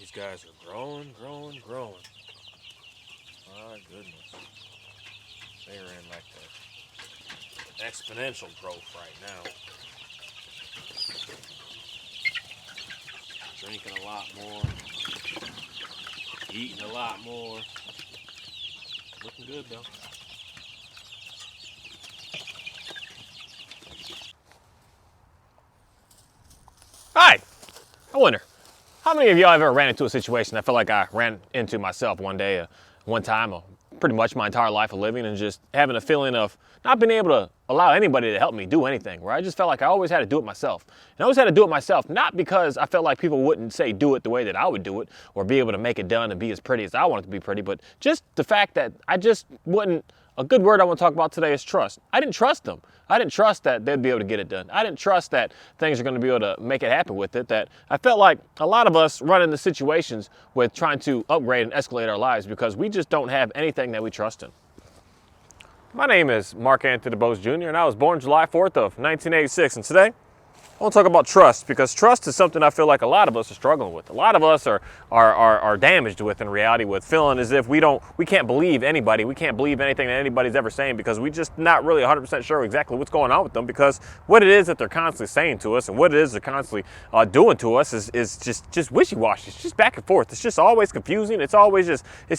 These guys are growing, growing, growing. My goodness. They're in like the exponential growth right now. Drinking a lot more, eating a lot more. Looking good though. Hi! I wonder, how many of y'all ever ran into a situation I feel like I ran into myself one day, one time, or pretty much my entire life of living, and just having a feeling of not being able to allow anybody to help me do anything, where I just felt like I always had to do it myself. And I always had to do it myself, not because I felt like people wouldn't say do it the way that I would do it, or be able to make it done and be as pretty as I want it to be pretty, but just the fact that I just wouldn't. A good word I want to talk about today is trust. I didn't trust them. I didn't trust that they'd be able to get it done. I didn't trust that things are going to be able to make it happen with it. That I felt like a lot of us run into situations with trying to upgrade and escalate our lives because we just don't have anything that we trust in. My name is Mark Anthony DeBose Jr. and I was born July 4th of 1986, and today I want to talk about trust, because trust is something I feel like a lot of us are struggling with. A lot of us are damaged with, in reality, with feeling as if we can't believe anybody. We can't believe anything that anybody's ever saying because we just not really 100% sure exactly what's going on with them, because what it is that they're constantly saying to us and what it is they're constantly doing to us is just wishy-washy. It's just back and forth. It's just always confusing. It's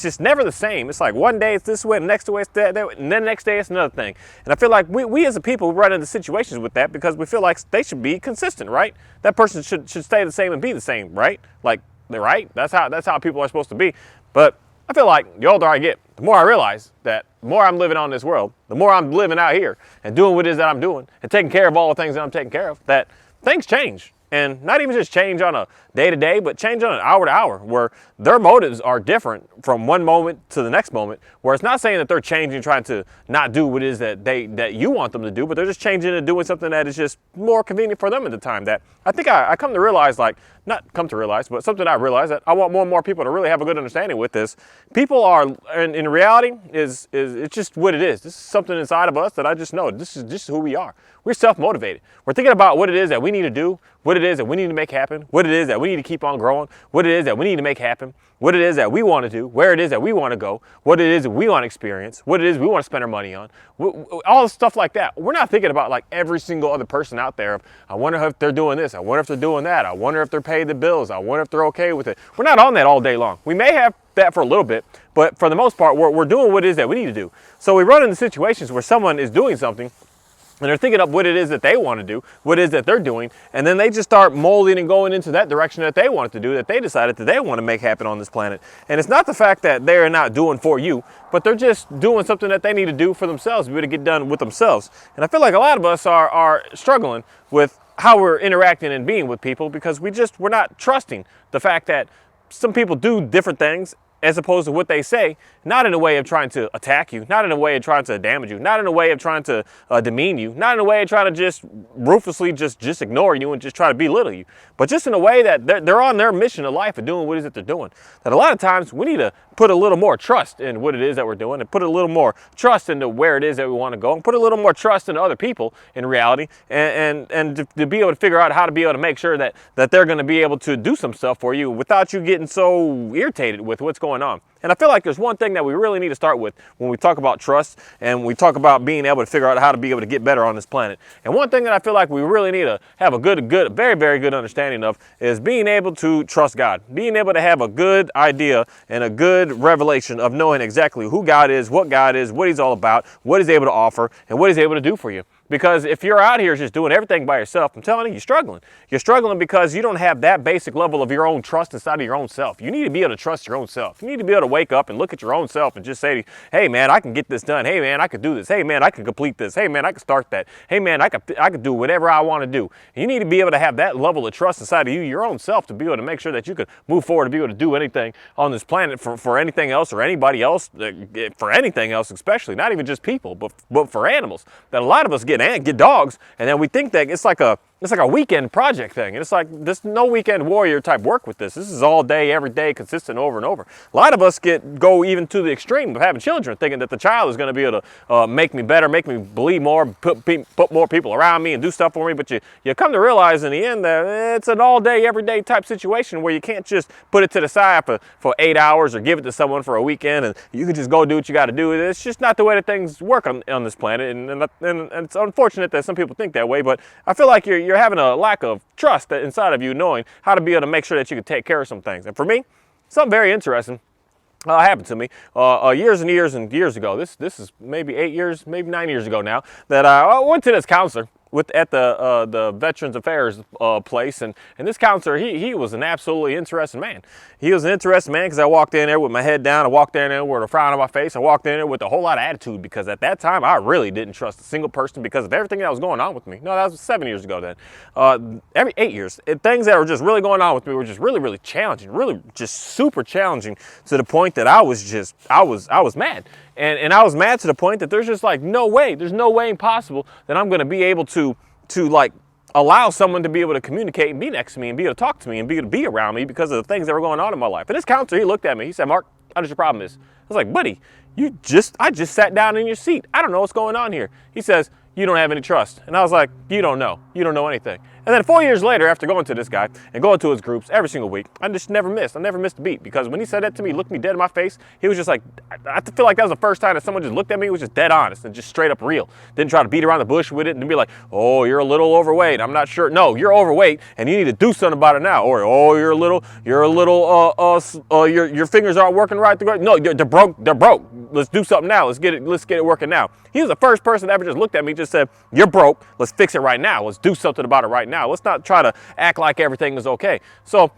just never the same. It's like one day it's this way, the next way it's that, and then the next day it's another thing. And I feel like we as a people run into situations with that because we feel like they should be consistent, right? That person should stay the same and be the same, right? Like, right? That's how people are supposed to be. But I feel like the older I get, the more I realize that the more I'm living on this world, the more I'm living out here and doing what it is that I'm doing and taking care of all the things that I'm taking care of, that things change. And not even just change on a day-to-day, but change on an hour-to-hour, where their motives are different from one moment to the next moment, where it's not saying that they're changing, trying to not do what it is that you want them to do, but they're just changing and doing something that is just more convenient for them at the time. That I think I come to realize, like, not come to realize, but something I realize that I want more and more people to really have a good understanding with this. People are, in reality, is it's just what it is. This is something inside of us that I just know. This is just who we are. We're self-motivated. We're thinking about what it is that we need to do, what it is that we need to make happen, what it is that we need to keep on growing, what it is that we need to make happen, what it is that we want to do, where it is that we want to go, what it is that we want to experience, what it is we want to spend our money on, all stuff like that. We're not thinking about like every single other person out there. I wonder if they're doing this. I wonder if they're doing that. I wonder if they're paying the bills. I wonder if they're okay with it. We're not on that all day long. We may have that for a little bit, but for the most part, we're doing what it is that we need to do. So we run into situations where someone is doing something and they're thinking up what it is that they want to do, what it is that they're doing, and then they just start molding and going into that direction that they wanted to do, that they decided that they want to make happen on this planet. And it's not the fact that they're not doing for you, but they're just doing something that they need to do for themselves, to be able to get done with themselves. And I feel like a lot of us are struggling with how we're interacting and being with people because we're not trusting the fact that some people do different things as opposed to what they say, not in a way of trying to attack you, not in a way of trying to damage you, not in a way of trying to demean you, not in a way of trying to just ruthlessly just ignore you and just try to belittle you, but just in a way that they're on their mission of life of doing what it is that they're doing. That a lot of times we need to put a little more trust in what it is that we're doing and put a little more trust into where it is that we want to go and put a little more trust into other people in reality and to be able to figure out how to be able to make sure that they're going to be able to do some stuff for you without you getting so irritated with what's going on. And I feel like there's one thing that we really need to start with when we talk about trust and we talk about being able to figure out how to be able to get better on this planet. And one thing that I feel like we really need to have a very, very good understanding of is being able to trust God. Being able to have a good idea and a good revelation of knowing exactly who God is, what He's all about, what He's able to offer, and what He's able to do for you. Because if you're out here just doing everything by yourself, I'm telling you, you're struggling. You're struggling because you don't have that basic level of your own trust inside of your own self. You need to be able to trust your own self. You need to be able to wake up and look at your own self and just say, hey man, I can get this done. Hey man, I can do this. Hey man, I can complete this. Hey man, I can start that. Hey man, I can do whatever I want to do. And you need to be able to have that level of trust inside of you, your own self, to be able to make sure that you can move forward, to be able to do anything on this planet for anything else or anybody else, for anything else especially, not even just people, but for animals. That a lot of us get dogs, and then we think that it's like it's like a weekend project thing. And it's like, there's no weekend warrior type work with this. This is all day, every day, consistent over and over. A lot of us go even to the extreme of having children, thinking that the child is going to be able to make me better, make me believe more, put more people around me and do stuff for me. But you come to realize in the end that it's an all day, every day type situation where you can't just put it to the side for 8 hours or give it to someone for a weekend and you can just go do what you got to do. It's just not the way that things work on this planet. And it's unfortunate that some people think that way, but I feel like you're having a lack of trust inside of you, knowing how to be able to make sure that you can take care of some things. And for me, something very interesting happened to me years and years and years ago. This is maybe 8 years, maybe 9 years ago now, that I went to this counselor at the Veterans Affairs place, and this counselor, he was an absolutely interesting man. He was an interesting man because I walked in there with my head down. I walked in there with a frown on my face. I walked in there with a whole lot of attitude because at that time I really didn't trust a single person because of everything that was going on with me. No, that was 7 years ago then. Every 8 years, things that were just really going on with me were just really, really challenging, really just super challenging to the point that I was mad. And I was mad to the point that there's just like there's no way possible that I'm going to be able to like allow someone to be able to communicate and be next to me and be able to talk to me and be able to be around me because of the things that were going on in my life. And this counselor, he looked at me, he said, "Mark, how does your problem is?" I was like, "Buddy, I just sat down in your seat. I don't know what's going on here." He says, "You don't have any trust." And I was like, You don't know anything." And then 4 years later, after going to this guy and going to his groups every single week, I never missed a beat, because when he said that to me, he looked me dead in my face. He was just like, I feel like that was the first time that someone just looked at me, was just dead honest and just straight up real. Didn't try to beat around the bush with it and be like, "Oh, you're a little overweight. I'm not sure." No, you're overweight and you need to do something about it now. Or, "Oh, you're a little, your fingers aren't working right." No, they're broke. Let's do something now. Let's get it working now. He was the first person that ever just looked at me and just said, "You're broke. Let's fix it right now. Let's do something about it right now. Let's not try to act like everything is okay." So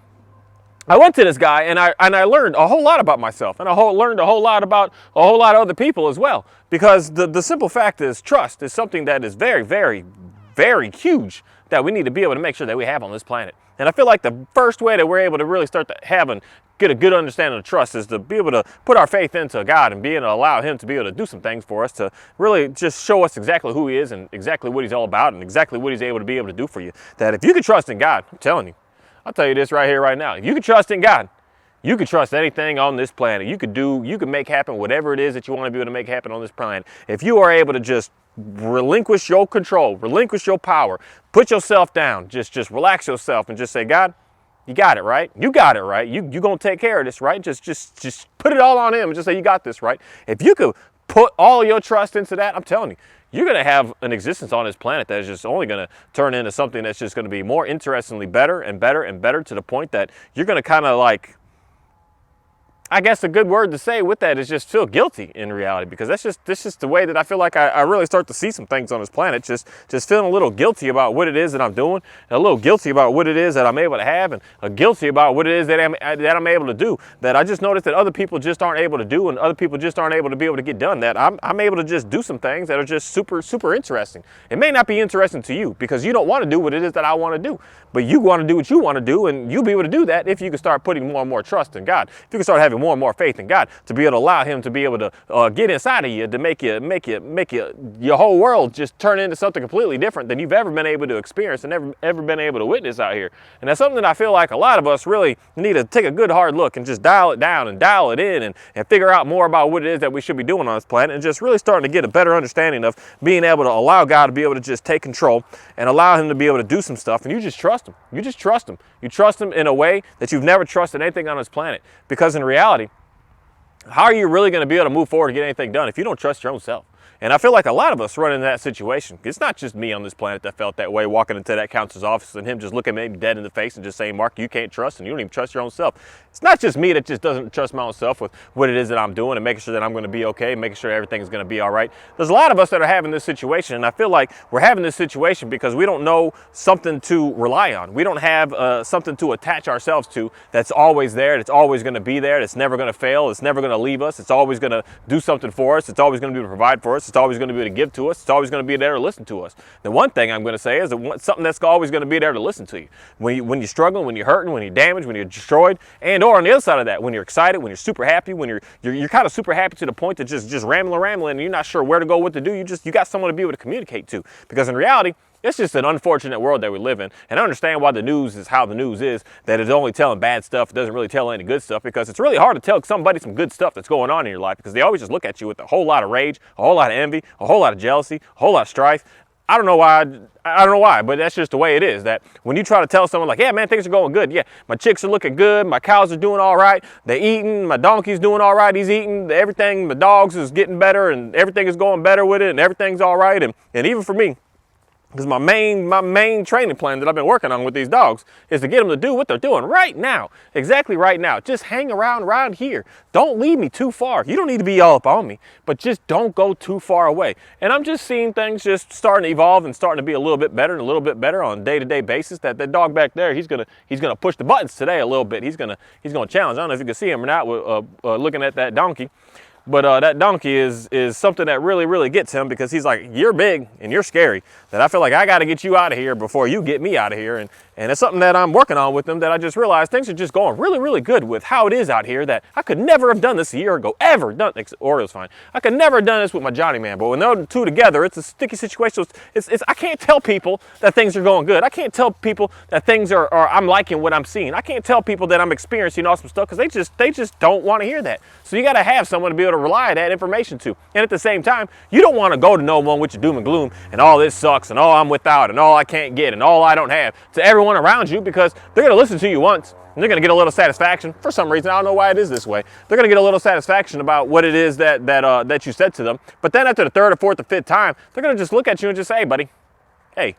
I went to this guy and I learned a whole lot about myself, and learned a whole lot about a whole lot of other people as well. Because the simple fact is, trust is something that is very, very, very huge that we need to be able to make sure that we have on this planet. And I feel like the first way that we're able to really start to have and get a good understanding of trust is to be able to put our faith into God and be able to allow Him to be able to do some things for us, to really just show us exactly who He is and exactly what He's all about and exactly what He's able to do for you. That if you can trust in God, I'm telling you, I'll tell you this right here, right now. If you can trust in God, you can trust anything on this planet. You can make happen whatever it is that you want to be able to make happen on this planet. If you are able to just relinquish your control, relinquish your power, put yourself down, just relax yourself and just say, "God, you got it, right? You got it, right? You gonna take care of this, right?" Just put it all on Him and just say, "You got this, right?" If you could put all your trust into that, I'm telling you, you're going to have an existence on this planet that is just only going to turn into something that's just going to be more interestingly better and better and better, to the point that you're going to kind of like, I guess a good word to say with that is just feel guilty in reality, because that's just the way that I feel like I really start to see some things on this planet. Just feeling a little guilty about what it is that I'm doing, and a little guilty about what it is that I'm able to have, and guilty about what it is that I'm able to do, that I just noticed that other people just aren't able to do, and other people just aren't able to be able to get done, that I'm able to just do some things that are just super, super interesting. It may not be interesting to you because you don't want to do what it is that I want to do, but you want to do what you want to do, and you'll be able to do that if you can start putting more and more trust in God. If you can start having more and more faith in God, to be able to allow Him to be able to get inside of you, to make your whole world just turn into something completely different than you've ever been able to experience and ever been able to witness out here. And that's something that I feel like a lot of us really need to take a good hard look and just dial it down and dial it in and figure out more about what it is that we should be doing on this planet, and just really starting to get a better understanding of being able to allow God to be able to just take control and allow Him to be able to do some stuff, and you just trust Him. You just trust Him. You trust Him in a way that you've never trusted anything on this planet, because in reality, how are you really going to be able to move forward and get anything done if you don't trust your own self? And I feel like a lot of us run into that situation. It's not just me on this planet that felt that way, walking into that counselor's office and him just looking at me dead in the face and just saying, "Mark, you can't trust, and you don't even trust your own self." It's not just me that just doesn't trust my own self with what it is that I'm doing and making sure that I'm going to be okay, making sure everything is going to be all right. There's a lot of us that are having this situation, and I feel like we're having this situation because we don't know something to rely on. We don't have something to attach ourselves to that's always there, that's always going to be there, that's never going to fail, it's never going to leave us, it's always going to do something for us, it's always going to be able to provide for us, it's always going to be able to give to us, it's always going to be there to listen to us. The one thing I'm going to say is that something that's always going to be there to listen to you. When you're struggling, when you're hurting, when you're damaged, when you're destroyed, and or on the other side of that, when you're excited, when you're super happy, when you're kind of super happy to the point that just rambling, and you're not sure where to go, what to do, you got someone to be able to communicate to. Because in reality, It's just an unfortunate world that we live in. And I understand why the news is how the news is, that it's only telling bad stuff. It doesn't really tell any good stuff, because it's really hard to tell somebody some good stuff that's going on in your life, because they always just look at you with a whole lot of rage, a whole lot of envy, a whole lot of jealousy, a whole lot of strife. I don't know why, but that's just the way it is. That when you try to tell someone like, yeah, man, things are going good. Yeah, my chicks are looking good. My cows are doing all right. They're eating. My donkey's doing all right. He's eating. Everything, my dogs is getting better, and everything is going better with it, and everything's all right. And even for me, because my main training plan that I've been working on with these dogs is to get them to do what they're doing right now. Exactly right now. Just hang around here. Don't leave me too far. You don't need to be all up on me, but just don't go too far away. And I'm just seeing things just starting to evolve and starting to be a little bit better and a little bit better on a day-to-day basis. That dog back there, he's gonna push the buttons today a little bit. He's gonna challenge. I don't know if you can see him or not looking at that donkey. But that donkey is something that really gets him, because he's like, you're big and you're scary, that I feel like I got to get you out of here before you get me out of here. And it's something that I'm working on with them, that I just realized things are just going really good with how it is out here, that I could never have done this a year ago, ever done. Oriole's fine. I could never have done this with my Johnny man, but when they're two together, it's a sticky situation. I can't tell people that things are going good. I can't tell people that things are I'm liking what I'm seeing. I can't tell people that I'm experiencing awesome stuff, because they just don't want to hear that. So you got to have someone to be able to rely that information to. And at the same time, you don't want to go to no one with your doom and gloom and all this sucks and all I'm without and all I can't get and all I don't have to everyone around you, because they're going to listen to you once and they're going to get a little satisfaction for some reason. I don't know why it is this way. They're going to get a little satisfaction about what it is that you said to them. But then after the third or fourth or fifth time, they're going to just look at you and just say, hey, buddy, hey,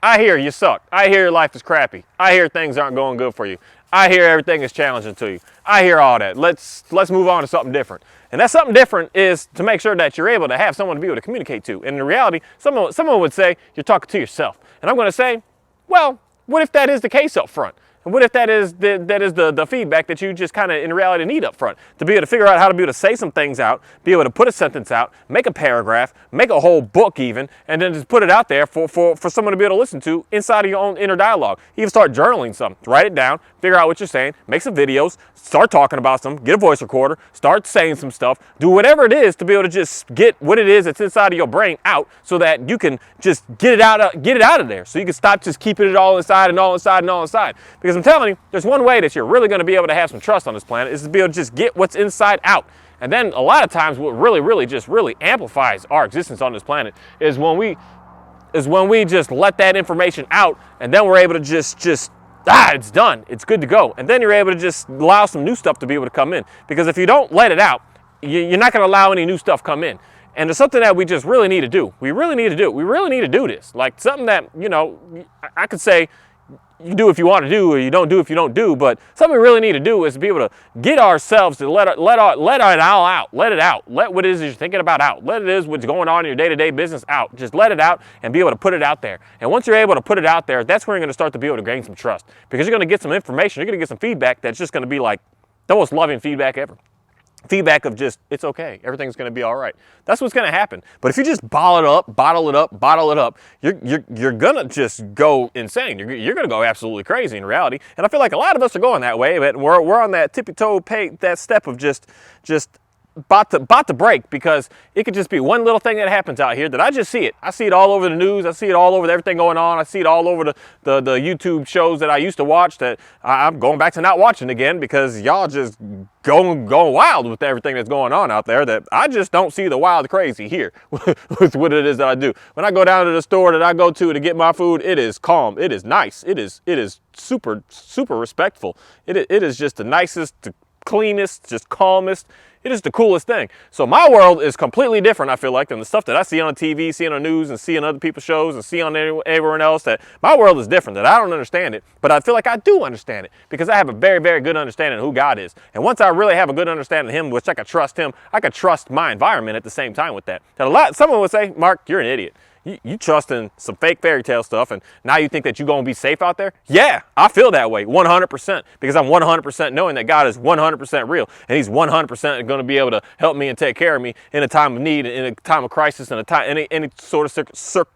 I hear you suck. I hear your life is crappy. I hear things aren't going good for you. I hear everything is challenging to you. I hear all that. Let's move on to something different. And that something different is to make sure that you're able to have someone to be able to communicate to. And in reality, someone would say you're talking to yourself. And I'm going to say, well, what if that is the case up front? And what if that is the feedback that you just kind of in reality need up front? To be able to figure out how to be able to say some things out, be able to put a sentence out, make a paragraph, make a whole book even, and then just put it out there for someone to be able to listen to inside of your own inner dialogue. Even start journaling something, write it down, figure out what you're saying, make some videos, start talking about something, get a voice recorder, start saying some stuff, do whatever it is to be able to just get what it is that's inside of your brain out, so that you can just get it out of there. So you can stop just keeping it all inside and all inside and all inside. Because I'm telling you, there's one way that you're really going to be able to have some trust on this planet, is to be able to just get what's inside out. And then a lot of times what really amplifies our existence on this planet is when we just let that information out, and then we're able to just it's done, it's good to go. And then you're able to just allow some new stuff to be able to come in. Because if you don't let it out, you're not going to allow any new stuff come in. And it's something that we just really need to do. We really need to do this. Like something that, I could say, you do if you want to do, or you don't do if you don't do. But something we really need to do is to be able to get ourselves to let it all out. Let it out. Let what it is you're thinking about out. Let it is what's going on in your day-to-day business out. Just let it out and be able to put it out there. And once you're able to put it out there, that's where you're going to start to be able to gain some trust. Because you're going to get some information. You're going to get some feedback that's just going to be like the most loving feedback ever. Feedback of just, it's okay, everything's going to be all right. That's what's going to happen. But if you just bottle it up, you're going to just go insane. You're going to go absolutely crazy in reality. And I feel like a lot of us are going that way, but we're on that tippy-toe that step of just about to break, because it could just be one little thing that happens out here that I just see it. I see it all over the news. I see it all over everything going on. I see it all over the YouTube shows that I used to watch that I'm going back to not watching again, because y'all just going wild with everything that's going on out there, that I just don't see the wild crazy here with what it is that I do. When I go down to the store that I go to get my food, it is calm. It is nice. It is super respectful. It is just the nicest, the cleanest, just calmest. It is the coolest thing. So my world is completely different, I feel like, than the stuff that I see on TV, see on the news, and see on other people's shows, and see on everyone else. That my world is different, that I don't understand it, but I feel like I do understand it, because I have a very good understanding of who God is. And once I really have a good understanding of Him, which I could trust Him, I could trust my environment at the same time with that. Someone would say, Mark, you're an idiot. You trust in some fake fairy tale stuff, and now you think that you're going to be safe out there? Yeah, I feel that way 100%, because I'm 100% knowing that God is 100% real, and He's 100% going to be able to help me and take care of me in a time of need, in a time of crisis, in any sort of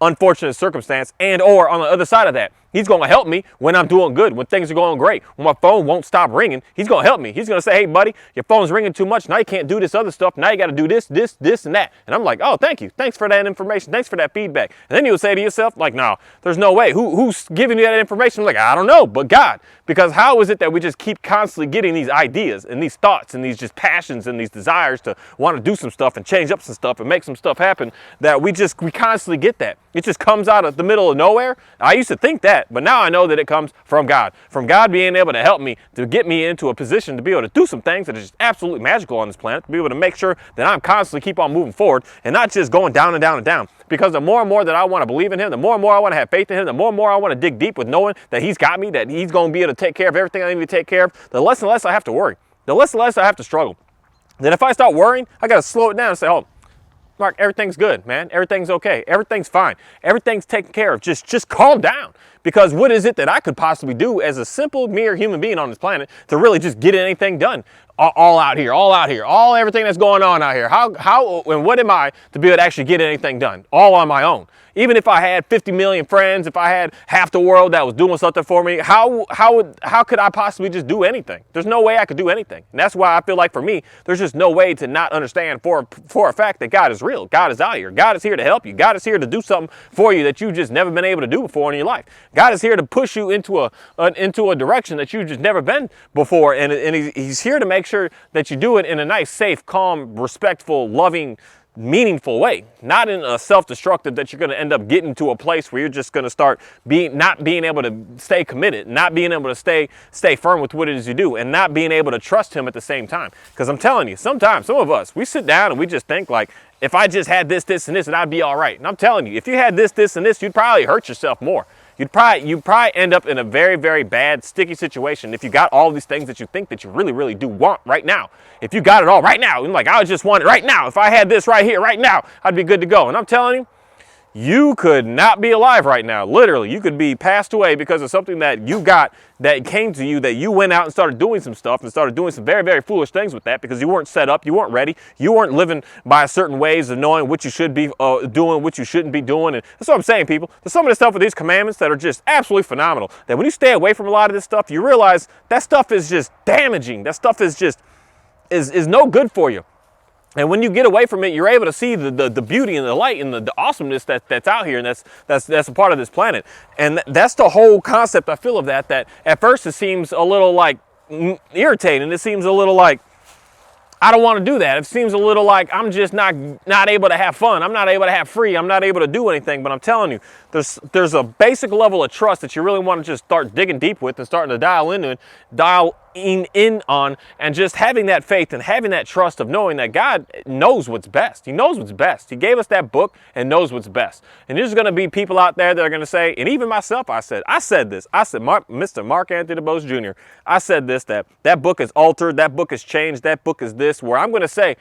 unfortunate circumstance, and or on the other side of that, He's going to help me when I'm doing good, when things are going great, when my phone won't stop ringing. He's going to help me. He's going to say, hey, buddy, your phone's ringing too much. Now you can't do this other stuff. Now you got to do this, and that. And I'm like, oh, thank you. Thanks for that information. Thanks for that feedback. And then you would say to yourself, like, no, there's no way. Who's giving you that information? I'm like, I don't know, but God. Because how is it that we just keep constantly getting these ideas and these thoughts and these just passions and these desires to want to do some stuff and change up some stuff and make some stuff happen, that we constantly get that. It just comes out of the middle of nowhere. I used to think that, but now I know that it comes from God being able to help me, to get me into a position to be able to do some things that are just absolutely magical on this planet, to be able to make sure that I'm constantly keep on moving forward and not just going down and down and down. Because the more and more that I want to believe in him, the more and more I want to have faith in him, the more and more I want to dig deep with knowing that he's got me, that he's going to be able to take care of everything I need to take care of, the less and less I have to worry, the less and less I have to struggle. Then if I start worrying, I got to slow it down and say, oh, Mark, everything's good, man. Everything's okay. Everything's fine. Everything's taken care of. Just calm down. Because what is it that I could possibly do as a simple, mere human being on this planet to really just get anything done? All out here, everything that's going on out here. How and what am I to be able to actually get anything done? All on my own. Even if I had 50 million friends, if I had half the world that was doing something for me, how could I possibly just do anything? There's no way I could do anything. And that's why I feel like for me, there's just no way to not understand for a fact that God is real. God is out here. God is here to help you. God is here to do something for you that you've just never been able to do before in your life. God is here to push you into a direction that you've just never been before. And he's here to make sure that you do it in a nice, safe, calm, respectful, loving, meaningful way, not in a self-destructive that you're going to end up getting to a place where you're just going to start not being able to stay committed, not being able to stay firm with what it is you do, and not being able to trust him at the same time. Because I'm telling you, sometimes some of us, we sit down and we just think like, if I just had this, and this, and I'd be all right. And I'm telling you, if you had this, and this, you'd probably hurt yourself more. You'd probably end up in a very, very bad, sticky situation if you got all these things that you think that you really, really do want right now. If you got it all right now, and like, I just want it right now. If I had this right here, right now, I'd be good to go. And I'm telling you, you could not be alive right now. Literally, you could be passed away because of something that you got that came to you, that you went out and started doing some stuff and started doing some very, very foolish things with that because you weren't set up, you weren't ready, you weren't living by certain ways of knowing what you should be doing, what you shouldn't be doing. And that's what I'm saying, people. There's some of the stuff with these commandments that are just absolutely phenomenal. That when you stay away from a lot of this stuff, you realize that stuff is just damaging. That stuff is just is no good for you. And when you get away from it, you're able to see the beauty and the light and the awesomeness that's out here, and that's a part of this planet. And that's the whole concept, I feel, of that at first it seems a little like irritating. It seems a little like, I don't want to do that. It seems a little like I'm just not able to have fun. I'm not able to have free. I'm not able to do anything. But I'm telling you, there's a basic level of trust that you really want to just start digging deep with and starting to dial in on, and just having that faith and having that trust of knowing that God knows what's best. He knows what's best. He gave us that book and knows what's best. And there's going to be people out there that are going to say, and even myself, I said this. I said, Mr. Mark Anthony DeBose Jr., I said this, that book is altered, that book is changed, that book is this, where I'm going to say,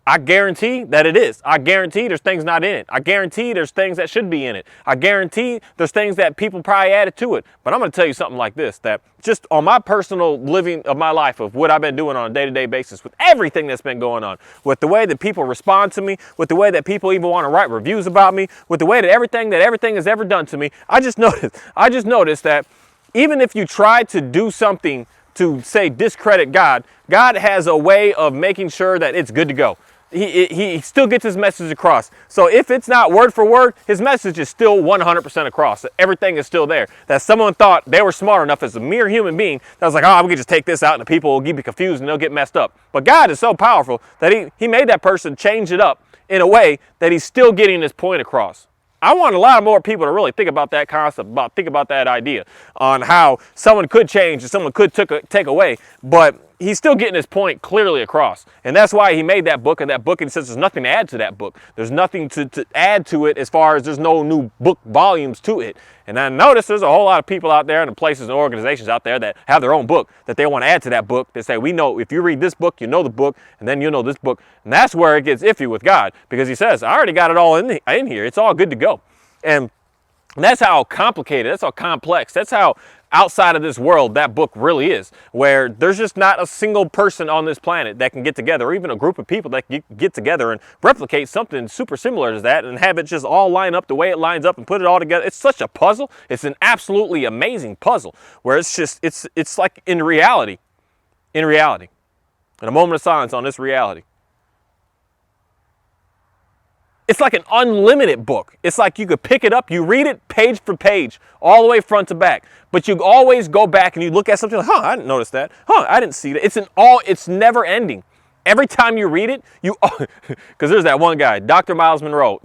I guarantee that it is. I guarantee there's things not in it. I guarantee there's things that should be in it. I guarantee there's things that people probably added to it. But I'm going to tell you something like this, that just on my personal living of my life, of what I've been doing on a day-to-day basis, with everything that's been going on, with the way that people respond to me, with the way that people even want to write reviews about me, with the way that everything has ever done to me, I just noticed that even if you try to do something to, say, discredit God, God has a way of making sure that it's good to go. He still gets his message across. So if it's not word for word, his message is still 100% across. Everything is still there. That someone thought they were smart enough as a mere human being that was like, oh, we can just take this out and the people will be confused and they'll get messed up. But God is so powerful that he made that person change it up in a way that he's still getting his point across. I want a lot more people to really think about that concept, think about that idea on how someone could change and someone could take away, but he's still getting his point clearly across. And that's why he made that book, and he says there's nothing to add to that book. There's nothing to add to it as far as there's no new book volumes to it. And I notice there's a whole lot of people out there and places and organizations out there that have their own book that they want to add to that book. They say, we know if you read this book, you know the book, and then you know this book. And that's where it gets iffy with God, because he says, I already got it all in here. It's all good to go. And that's how complicated, that's how complex, that's how outside of this world that book really is, where there's just not a single person on this planet that can get together, or even a group of people that can get together and replicate something super similar to that and have it just all line up the way it lines up and put it all together. It's such a puzzle. It's an absolutely amazing puzzle where it's just, it's like in reality, and a moment of silence on this reality. It's like an unlimited book. It's like you could pick it up, you read it page for page, all the way front to back. But you always go back and you look at something like, I didn't notice that. I didn't see that. It's never ending. Every time you read it, because there's that one guy, Dr. Miles Monroe,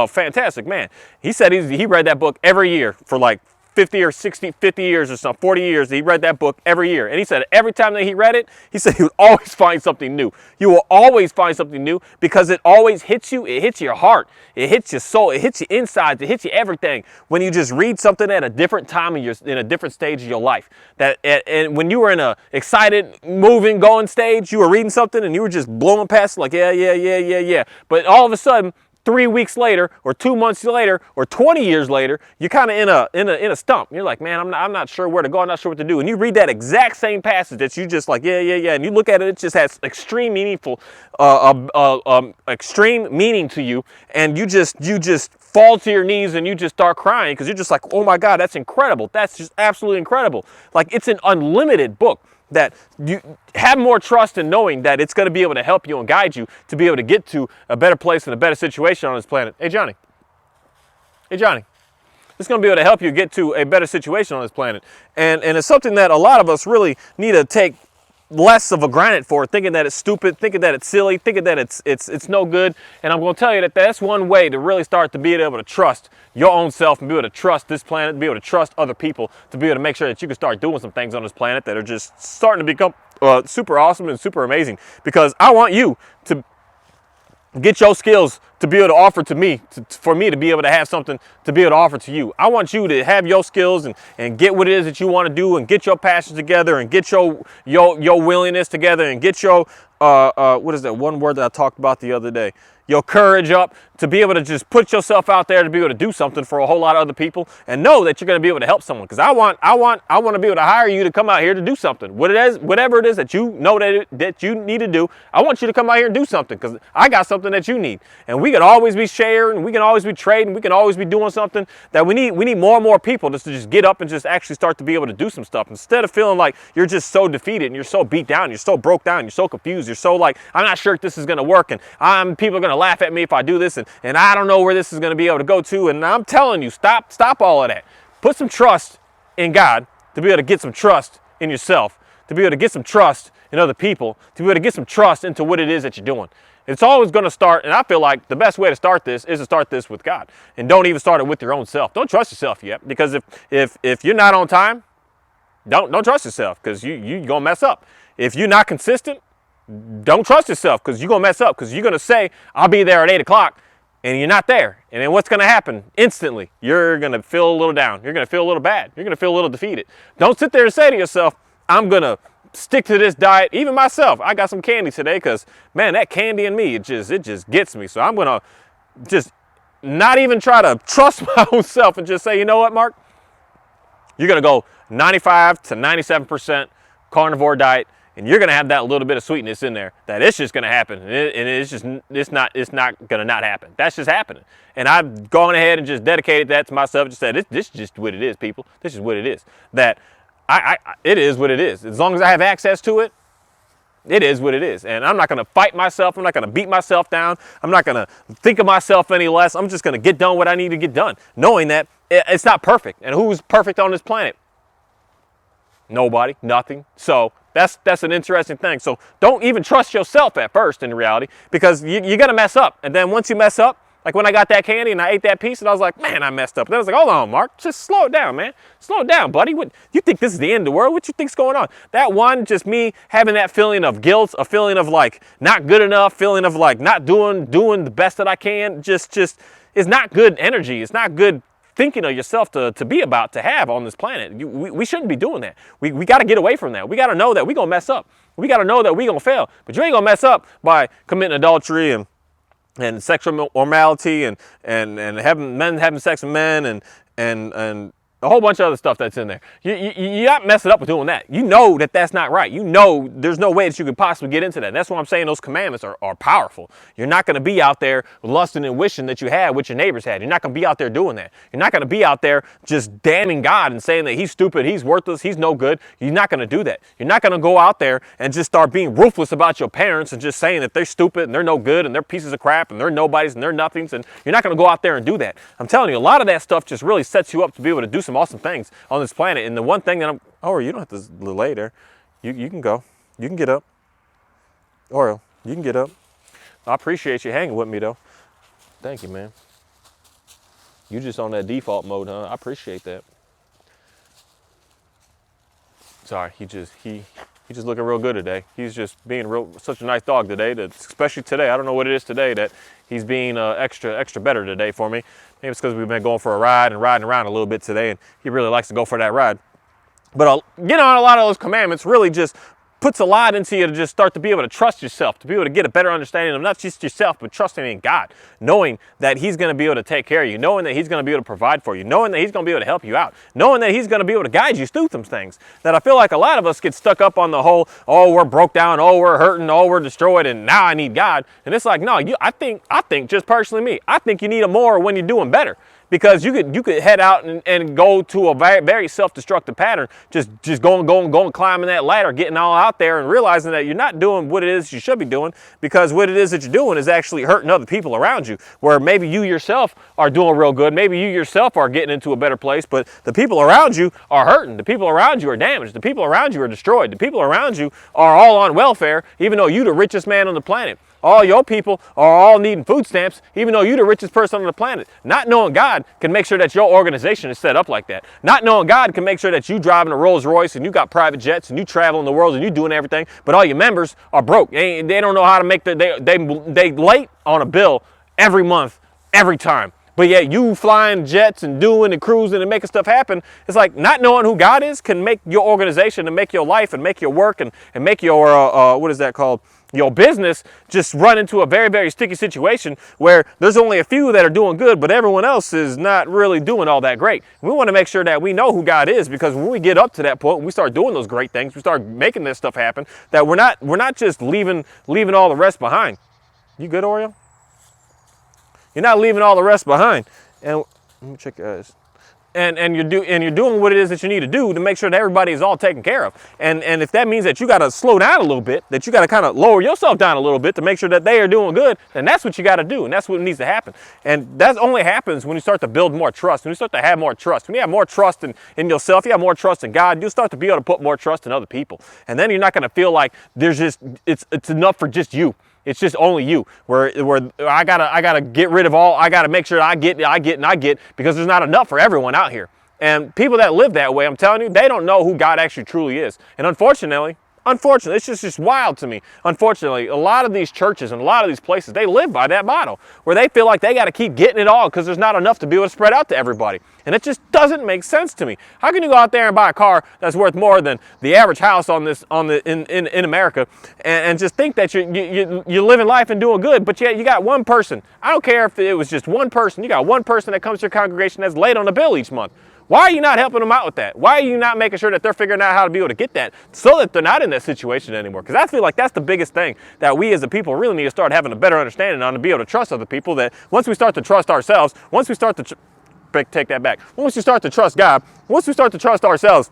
fantastic man. He said he read that book every year for like 50 or 60, 50 years or something, 40 years. He read that book every year. And he said every time that he read it, he said he would always find something new. You will always find something new because it always hits you. It hits your heart. It hits your soul. It hits your insides. It hits you everything when you just read something at a different time in a different stage of your life. And when you were in a excited, moving, going stage, you were reading something and you were just blowing past like, yeah. But all of a sudden, 3 weeks later, or 2 months later, or 20 years later, you're kind of in a stump. You're like, man, I'm not sure where to go. I'm not sure what to do. And you read that exact same passage that you just like, yeah. And you look at it, it just has extreme extreme meaning to you. And you just fall to your knees and you just start crying because you're just like, oh my God, that's incredible. That's just absolutely incredible. Like, it's an unlimited book that you have more trust in knowing that it's going to be able to help you and guide you to be able to get to a better place and a better situation on this planet. Hey, Johnny. It's going to be able to help you get to a better situation on this planet. And it's something that a lot of us really need to take less of a granted for, thinking that it's stupid, thinking that it's silly, thinking that it's no good. And I'm going to tell you that that's one way to really start to be able to trust your own self and be able to trust this planet, to be able to trust other people, to be able to make sure that you can start doing some things on this planet that are just starting to become super awesome and super amazing. Because I want you to get your skills to be able to offer to me, for me to be able to have something to be able to offer to you. I want you to have your skills and get what it is that you want to do and get your passions together and get your willingness together and get your, what is that one word that I talked about the other day? Your courage up to be able to just put yourself out there to be able to do something for a whole lot of other people and know that you're going to be able to help someone. Because I want to be able to hire you to come out here to do something. Whatever it is that you know that you need to do, I want you to come out here and do something because I got something that you need. And we can always be sharing, we can always be trading, we can always be doing something that we need more and more people just to just get up and just actually start to be able to do some stuff instead of feeling like you're just so defeated and you're so beat down, you're so broke down, you're so confused, you're so like, I'm not sure if this is going to work and people are going to laugh at me if I do this and I don't know where this is going to be able to go to. And I'm telling you, stop all of that. Put some trust in God to be able to get some trust in yourself, to be able to get some trust in other people, to be able to get some trust into what it is that you're doing. It's always going to start, and I feel like the best way to start this is to start this with God. And don't even start it with your own self. Don't trust yourself yet, because if you're not on time, don't trust yourself, because you're going to mess up. If you're not consistent, don't trust yourself, because you're going to mess up, because you're going to say, I'll be there at 8 o'clock, and you're not there. And then what's going to happen? Instantly, you're going to feel a little down. You're going to feel a little bad. You're going to feel a little defeated. Don't sit there and say to yourself, I'm going to stick to this diet. Even myself, I got some candy today because, man, that candy in me, it just gets me. So I'm going to just not even try to trust my own self and just say, you know what, Mark? You're going to go 95 to 97% carnivore diet. And you're going to have that little bit of sweetness in there that it's just going to happen. And it's not going to not happen. That's just happening. And I've gone ahead and just dedicated that to myself. Just said, this is just what it is, people. This is what it is. That it is what it is. As long as I have access to it, it is what it is. And I'm not going to fight myself. I'm not going to beat myself down. I'm not going to think of myself any less. I'm just going to get done what I need to get done, knowing that it's not perfect. And who's perfect on this planet? Nobody, nothing. So that's an interesting thing. So don't even trust yourself at first in reality, because you're going to mess up. And then once you mess up, like when I got that candy and I ate that piece and I was like, man, I messed up. And I was like, hold on, Mark, just slow it down, man. Slow it down, buddy. What, you think this is the end of the world? What you think's going on? That one, just me having that feeling of guilt, a feeling of like not good enough, feeling of like not doing the best that I can, just is not good energy. It's not good thinking of yourself to be about, to have on this planet. We shouldn't be doing that. We got to get away from that. We got to know that we're going to mess up. We got to know that we're going to fail. But you ain't going to mess up by committing adultery and sexual immorality and having men having sex with men and a whole bunch of other stuff that's in there. You're not messing up with doing that. You know that that's not right. You know there's no way that you could possibly get into that. And that's why I'm saying those commandments are powerful. You're not going to be out there lusting and wishing that you had what your neighbors had. You're not going to be out there doing that. You're not going to be out there just damning God and saying that he's stupid, he's worthless, he's no good. You're not going to do that. You're not going to go out there and just start being ruthless about your parents and just saying that they're stupid and they're no good and they're pieces of crap and they're nobodies and they're nothings. And you're not going to go out there and do that. I'm telling you, a lot of that stuff just really sets you up to be able to do some awesome things on this planet. And the one thing that Oreo, you don't have to lay there. You can go. You can get up. Oreo, you can get up. I appreciate you hanging with me though. Thank you, man. You just on that default mode, huh? I appreciate that. Sorry, he's just looking real good today. He's just being such a nice dog today. That especially today, I don't know what it is today that he's being extra better today for me. Maybe it's because we've been going for a ride and riding around a little bit today, and he really likes to go for that ride. But getting on a lot of those commandments really just puts a lot into you to just start to be able to trust yourself, to be able to get a better understanding of not just yourself, but trusting in God, knowing that he's going to be able to take care of you, knowing that he's going to be able to provide for you, knowing that he's going to be able to help you out, knowing that he's going to be able to guide you through some things. That I feel like a lot of us get stuck up on the whole, oh, we're broke down, oh, we're hurting, oh, we're destroyed, and now I need God. And it's like, no, I think just personally me, I think you need him more when you're doing better. Because you could head out and go to a very, very self-destructive pattern, just going, climbing that ladder, getting all out there and realizing that you're not doing what it is you should be doing, because what it is that you're doing is actually hurting other people around you, where maybe you yourself are doing real good, maybe you yourself are getting into a better place, but the people around you are hurting, the people around you are damaged, the people around you are destroyed, the people around you are all on welfare, even though you're the richest man on the planet. All your people are all needing food stamps, even though you're the richest person on the planet. Not knowing God can make sure that your organization is set up like that. Not knowing God can make sure that you driving a Rolls Royce and you got private jets and you traveling the world and you doing everything, but all your members are broke. They don't know how to make they late on a bill every month, every time. But yet you flying jets and doing and cruising and making stuff happen. It's like not knowing who God is can make your organization and make your life and make your work and make your, what is that called? Your business just run into a very, very sticky situation where there's only a few that are doing good, but everyone else is not really doing all that great. We want to make sure that we know who God is, because when we get up to that point, when we start doing those great things, we start making this stuff happen, that we're not just leaving all the rest behind. You good, Oreo? You're not leaving all the rest behind. And let me check your eyes. And you're doing what it is that you need to do to make sure that everybody is all taken care of. And if that means that you got to slow down a little bit, that you got to kind of lower yourself down a little bit to make sure that they are doing good, then that's what you got to do, and that's what needs to happen. And that only happens when you start to build more trust, when you start to have more trust. When you have more trust in yourself, you have more trust in God, you'll start to be able to put more trust in other people. And then you're not going to feel like it's enough for just you. It's just only you, where I gotta get rid of all. I gotta make sure I get, because there's not enough for everyone out here. And people that live that way, I'm telling you, they don't know who God actually truly is. And unfortunately, it's just wild to me. Unfortunately, a lot of these churches and a lot of these places, they live by that motto, where they feel like they got to keep getting it all because there's not enough to be able to spread out to everybody. And it just doesn't make sense to me. How can you go out there and buy a car that's worth more than the average house in America, and just think that you're living life and doing good, but yet you got one person. I don't care if it was just one person. You got one person that comes to your congregation that's late on the bill each month. Why are you not helping them out with that? Why are you not making sure that they're figuring out how to be able to get that so that they're not in that situation anymore? Because I feel like that's the biggest thing that we as a people really need to start having a better understanding on, to be able to trust other people. That once we start to trust ourselves, once we start to take that back, once we start to trust God, once we start to trust ourselves,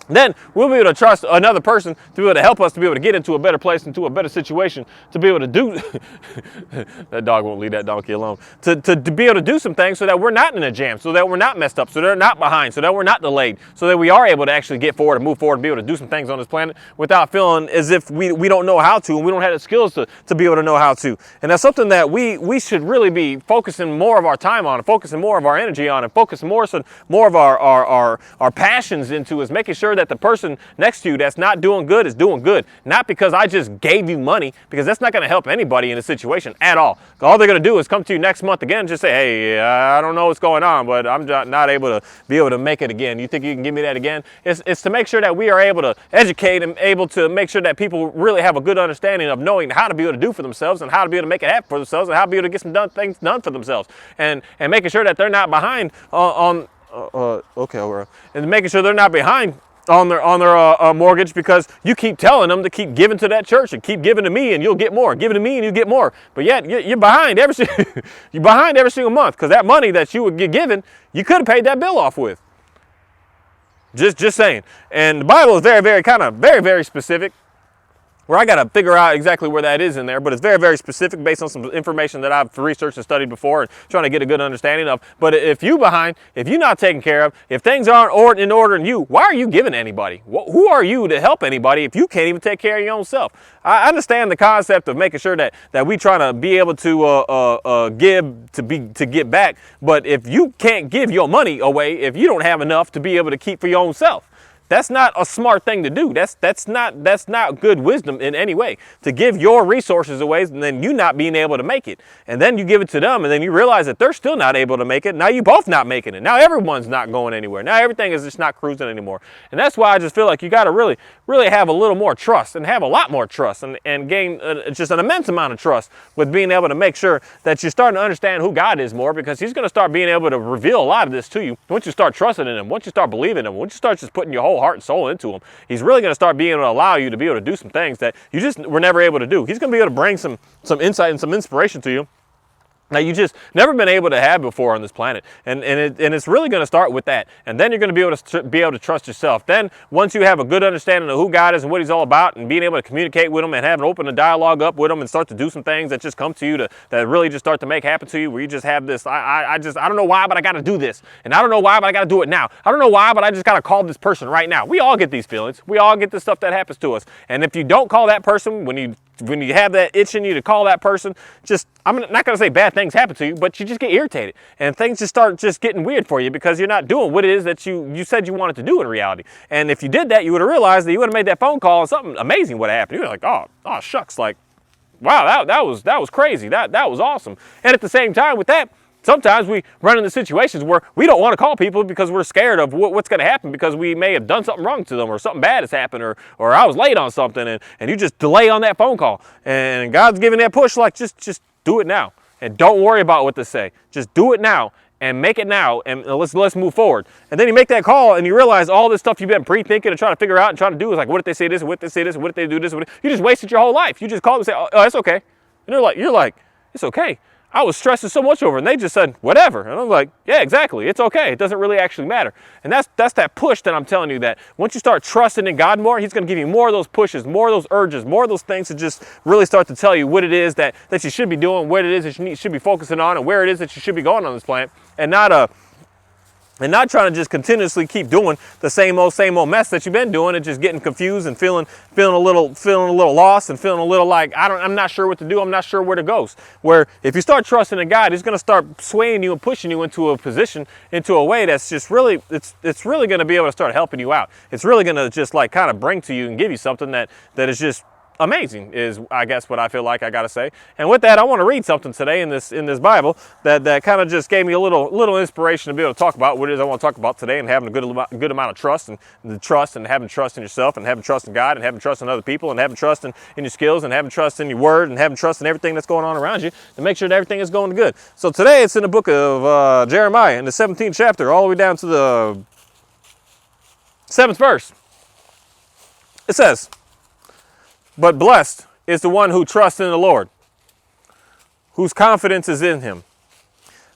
then we'll be able to trust another person to be able to help us to be able to get into a better place, into a better situation, to be able to do, that dog won't leave that donkey alone, to be able to do some things so that we're not in a jam, so that we're not messed up, so they're not behind, so that we're not delayed, so that we are able to actually get forward and move forward and be able to do some things on this planet without feeling as if we don't know how to, and we don't have the skills to be able to know how to. And that's something that we should really be focusing more of our time on, and focusing more of our energy on, and focusing more of our passions into, is making sure that the person next to you that's not doing good is doing good. Not because I just gave you money, because that's not going to help anybody in a situation at all. All they're going to do is come to you next month again and just say, hey, I don't know what's going on, but I'm not able to make it again. You think you can give me that again? It's to make sure that we are able to educate and able to make sure that people really have a good understanding of knowing how to be able to do for themselves, and how to be able to make it happen for themselves, and how to be able to get some things done for themselves, and making sure that they're not behind on Okay, and making sure they're not behind on their mortgage because you keep telling them to keep giving to that church and keep giving to me and you'll get more, giving to me and you get more. But yet you're behind you're behind every single month because that money that you would get given, you could have paid that bill off with. Just saying. And the Bible is very specific. Where I got to figure out exactly where that is in there, but it's very specific based on some information that I've researched and studied before and trying to get a good understanding of. But if you're behind, if you're not taken care of, if things aren't in order in you, why are you giving to anybody? Who are you to help anybody if you can't even take care of your own self? I understand the concept of making sure that we trying to be able to give to get back, but if you can't give your money away, if you don't have enough to be able to keep for your own self, that's not a smart thing to do. That's not good wisdom in any way. To give your resources away and then you not being able to make it. And then you give it to them and then you realize that they're still not able to make it. Now you both not making it. Now everyone's not going anywhere. Now everything is just not cruising anymore. And that's why I just feel like you got to really have a little more trust and have a lot more trust and gain just an immense amount of trust with being able to make sure that you're starting to understand who God is more, because he's going to start being able to reveal a lot of this to you. Once you start trusting in him, once you start believing in him, once you start just putting your whole heart and soul into him, he's really going to start being able to allow you to be able to do some things that you just were never able to do. He's going to be able to bring some insight and some inspiration to you that you just never been able to have before on this planet. And it's really going to start with that. And then you're going to be able to trust yourself. Then once you have a good understanding of who God is and what he's all about and being able to communicate with him and having open a dialogue up with him and start to do some things that just come to you that really just start to make happen to you, where you just have this, I don't know why, but I got to do this. And I don't know why, but I got to do it now. I don't know why, but I just got to call this person right now. We all get these feelings. We all get the stuff that happens to us. And if you don't call that person when you have that itch in you to call that person, I'm not going to say bad things happen to you, but you just get irritated and things just start just getting weird for you because you're not doing what it is that you said you wanted to do in reality. And if you did that, you would have realized that you would have made that phone call and something amazing would have happened. You were like, oh shucks, like, wow, that was crazy. That was awesome. And at the same time with that, sometimes we run into situations where we don't want to call people because we're scared of what's going to happen because we may have done something wrong to them or something bad has happened or I was late on something and you just delay on that phone call. And God's giving that push like just do it now and don't worry about what to say. Just do it now and make it now and let's move forward. And then you make that call and you realize all this stuff you've been pre-thinking and trying to figure out and trying to do is like, what if they say this and what if they say this and what if they do this? You just wasted your whole life. You just call them and say, oh, it's okay. And you're like, it's okay. I was stressing so much over it, and they just said, whatever. And I'm like, yeah, exactly. It's okay. It doesn't really actually matter. And that's that push that I'm telling you, that once you start trusting in God more, he's going to give you more of those pushes, more of those urges, more of those things to just really start to tell you what it is that you should be doing, what it is that you should be focusing on, and where it is that you should be going on this planet, and not trying to just continuously keep doing the same old mess that you've been doing and just getting confused and feeling a little lost and feeling a little like I'm not sure what to do. I'm not sure where to go. Where if you start trusting in God, he's going to start swaying you and pushing you into a position, into a way that's just really, it's really going to be able to start helping you out. It's really going to just like kind of bring to you and give you something that is just amazing, is I guess what I feel like I gotta say. And with that, I want to read something today in this Bible that kind of just gave me a little inspiration to be able to talk about what it is I want to talk about today, and having a good amount of trust and having trust in yourself and having trust in God and having trust in other people and having trust in your skills and having trust in your word and having trust in everything that's going on around you to make sure that everything is going good. So today it's in the book of Jeremiah in the 17th chapter all the way down to the 7th verse. It says, "But blessed is the one who trusts in the Lord, whose confidence is in him.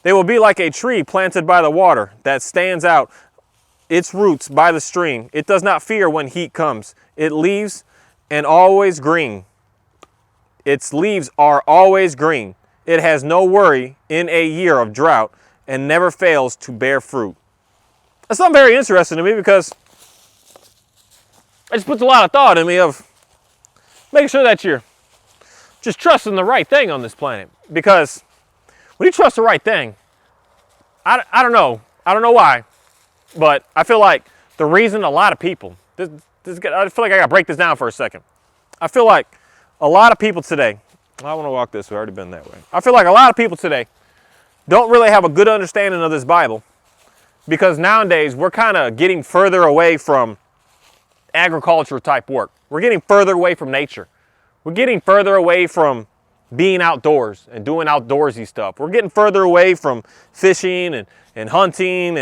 They will be like a tree planted by the water that stands out its roots by the stream. It does not fear when heat comes. Its leaves are always green. It has no worry in a year of drought and never fails to bear fruit." That's something very interesting to me, because it just puts a lot of thought in me of making sure that you're just trusting the right thing on this planet. Because when you trust the right thing, I don't know why, but I feel like the reason a lot of people, I feel like I gotta break this down for a second. I feel like a lot of people today, I want to walk this way, I've already been that way. I feel like a lot of people today don't really have a good understanding of this Bible, because nowadays we're kind of getting further away from agriculture type work. We're getting further away from nature. We're getting further away from being outdoors and doing outdoorsy stuff. We're getting further away from fishing and hunting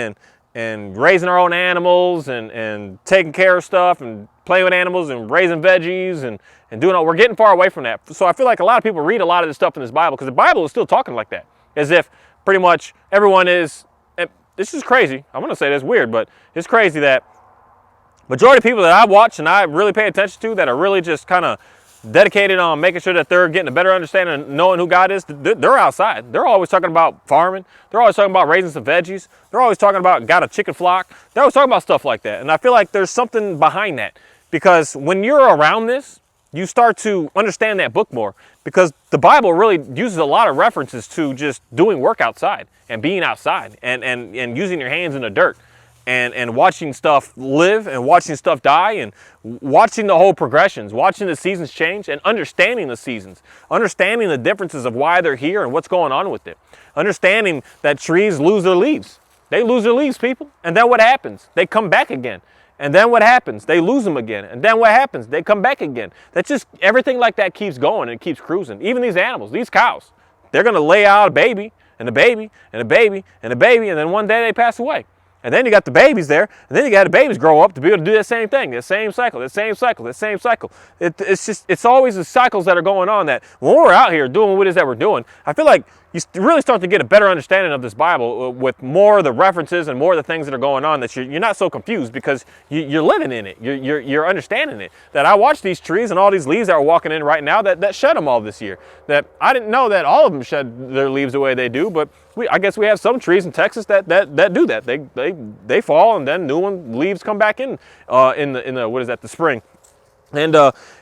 and raising our own animals and taking care of stuff and playing with animals and raising veggies and doing all, we're getting far away from that. So I feel like a lot of people read a lot of this stuff in this Bible because the Bible is still talking like that, as if pretty much everyone is, and this is crazy. I'm going to say that's weird, but it's crazy that majority of people that I watch and I really pay attention to that are really just kind of dedicated on making sure that they're getting a better understanding and knowing who God is, they're outside. They're always talking about farming. They're always talking about raising some veggies. They're always talking about got a chicken flock. They're always talking about stuff like that. And I feel like there's something behind that, because when you're around this, you start to understand that book more, because the Bible really uses a lot of references to just doing work outside and being outside and using your hands in the dirt. And watching stuff live and watching stuff die and watching the whole progressions, watching the seasons change and understanding the seasons, understanding the differences of why they're here and what's going on with it. Understanding that trees lose their leaves. They lose their leaves, people. And then what happens? They come back again. And then what happens? They lose them again. And then what happens? They come back again. That's just, everything like that keeps going and it keeps cruising. Even these animals, these cows, they're going to lay out a baby and a baby and a baby and a baby, and then one day they pass away. And then you got the babies there, and then you got the babies grow up to be able to do that same thing, that same cycle, that same cycle, that same cycle. It's always the cycles that are going on that when we're out here doing what it is that we're doing, I feel like you really start to get a better understanding of this Bible with more of the references and more of the things that are going on, that you're not so confused because you're living in it. You're understanding it. That I watch these trees and all these leaves that are walking in right now that shed them all this year. That I didn't know that all of them shed their leaves the way they do, but I guess we have some trees in Texas that do that. They fall and then new leaves come back in the what is that, the spring. And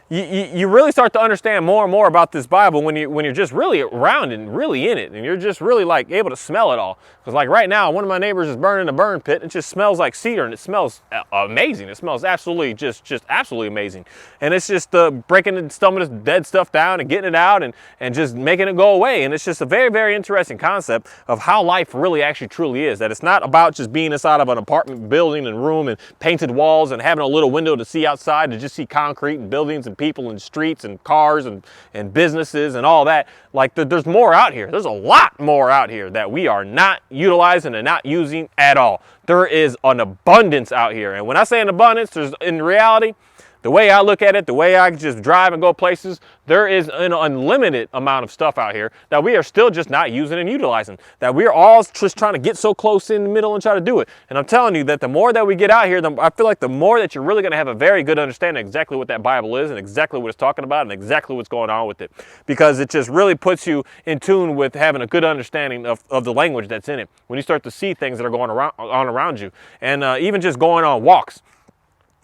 you really start to understand more and more about this Bible when you're just really around and really in it, and you're just really like able to smell it all. Because like right now, one of my neighbors is burning a burn pit, and it just smells like cedar, and it smells amazing. It smells absolutely just absolutely amazing. And it's just breaking some of this dead stuff down and getting it out and just making it go away. And it's just a very, very interesting concept of how life really actually truly is. That it's not about just being inside of an apartment building and room and painted walls and having a little window to see outside to just see concrete and buildings and people and streets and cars and businesses and all that. Like there's more out here. There's a lot more out here that we are not utilizing and not using at all. There is an abundance out here. And when I say an abundance, there's in reality, the way I look at it, the way I just drive and go places, there is an unlimited amount of stuff out here that we are still just not using and utilizing. That we're all just trying to get so close in the middle and try to do it. And I'm telling you that the more that we get out here, I feel like the more that you're really going to have a very good understanding of exactly what that Bible is and exactly what it's talking about and exactly what's going on with it. Because it just really puts you in tune with having a good understanding of the language that's in it. When you start to see things that are going on around you. And even just going on walks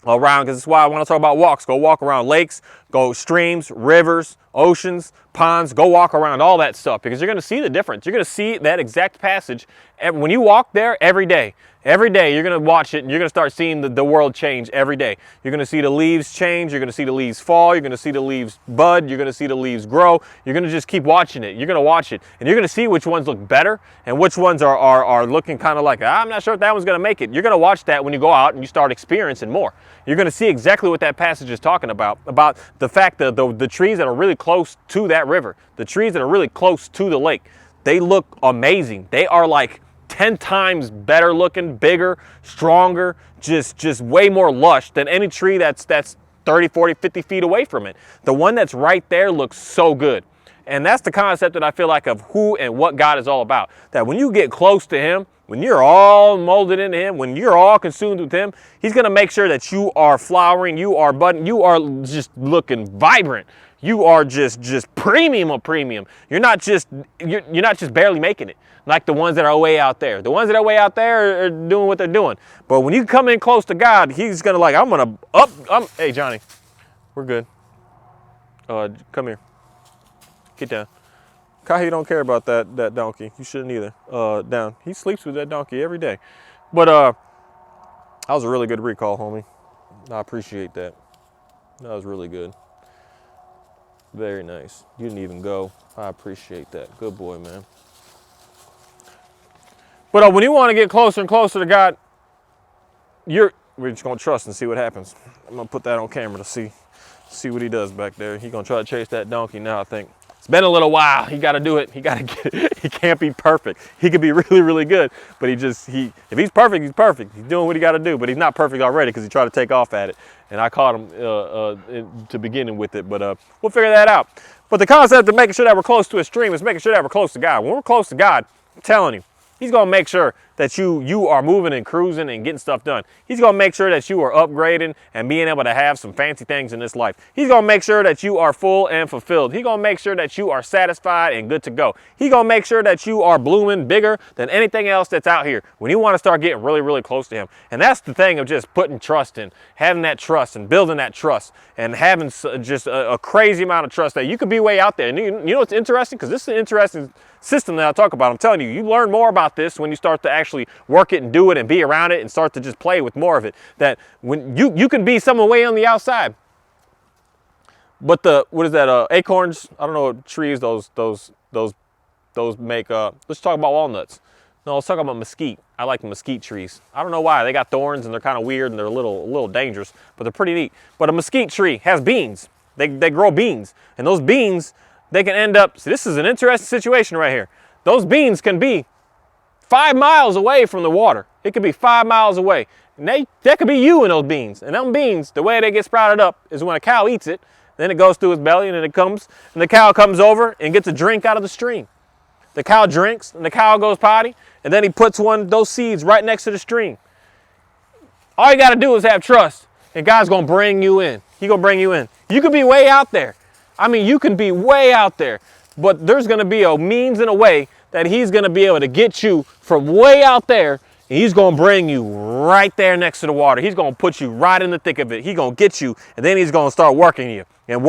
around, because that's why I want to talk about walks. Go walk around lakes, go streams, rivers, oceans, ponds, go walk around all that stuff, because you're going to see the difference. You're going to see that exact passage. When you walk there every day, you're going to watch it and you're going to start seeing the world change every day. You're going to see the leaves change. You're going to see the leaves fall. You're going to see the leaves bud. You're going to see the leaves grow. You're going to just keep watching it. You're going to watch it and you're going to see which ones look better and which ones are looking kind of like, I'm not sure if that one's going to make it. You're going to watch that when you go out and you start experiencing more. You're going to see exactly what that passage is talking about the fact that the trees that are really close to that river, the trees that are really close to the lake, they look amazing. They are like 10 times better looking, bigger, stronger, just way more lush than any tree that's 30, 40, 50 feet away from it. The one that's right there looks so good. And that's the concept that I feel like of who and what God is all about. That when you get close to Him, when you're all molded into Him, when you're all consumed with Him, He's going to make sure that you are flowering, you are budding, you are just looking vibrant. You are just premium of premium. You're not just barely making it like the ones that are way out there. The ones that are way out there are doing what they're doing. But when you come in close to God, He's going to like, hey Johnny, we're good. Come here. Get down. Kahi don't care about that donkey. You shouldn't either. Down. He sleeps with that donkey every day. But that was a really good recall, homie. I appreciate that. That was really good. Very nice. You didn't even go. I appreciate that. Good boy, man. But when you want to get closer and closer to God, we're just going to trust and see what happens. I'm going to put that on camera to see what he does back there. He's going to try to chase that donkey now, I think. It's been a little while. He got to do it. He got to get it. He can't be perfect. He could be really, really good, but if he's perfect, he's perfect. He's doing what he got to do, but he's not perfect already because he tried to take off at it. And I caught him to beginning with it, but we'll figure that out. But the concept of making sure that we're close to a stream is making sure that we're close to God. When we're close to God, I'm telling you, he's going to make sure that you are moving and cruising and getting stuff done. He's going to make sure that you are upgrading and being able to have some fancy things in this life. He's going to make sure that you are full and fulfilled. He's going to make sure that you are satisfied and good to go. He's going to make sure that you are blooming bigger than anything else that's out here when you want to start getting really, really close to him. And that's the thing of just putting trust in, having that trust and building that trust and having just a crazy amount of trust that you could be way out there. And you know what's interesting? Because this is an interesting system that I talk about. I'm telling you, you learn more about this when you start to actually work it and do it and be around it and start to just play with more of it. That when you can be someone way on the outside, but what is that? Acorns? I don't know what trees those make. Let's talk about walnuts. No, let's talk about mesquite. I like mesquite trees. I don't know why. They got thorns and they're kind of weird and they're a little dangerous, but they're pretty neat. But a mesquite tree has beans. They grow beans, and those beans, they can end up, see, this is an interesting situation right here. Those beans can be 5 miles away from the water. It could be 5 miles away. And that could be you in those beans. And them beans, the way they get sprouted up is when a cow eats it, then it goes through its belly and then and the cow comes over and gets a drink out of the stream. The cow drinks and the cow goes potty, and then he puts those seeds right next to the stream. All you got to do is have trust, and God's going to bring you in. He's going to bring you in. You could be way out there. I mean, you can be way out there, but there's going to be a means and a way that he's going to be able to get you from way out there, and he's going to bring you right there next to the water. He's going to put you right in the thick of it. He's going to get you, and then he's going to start working you. And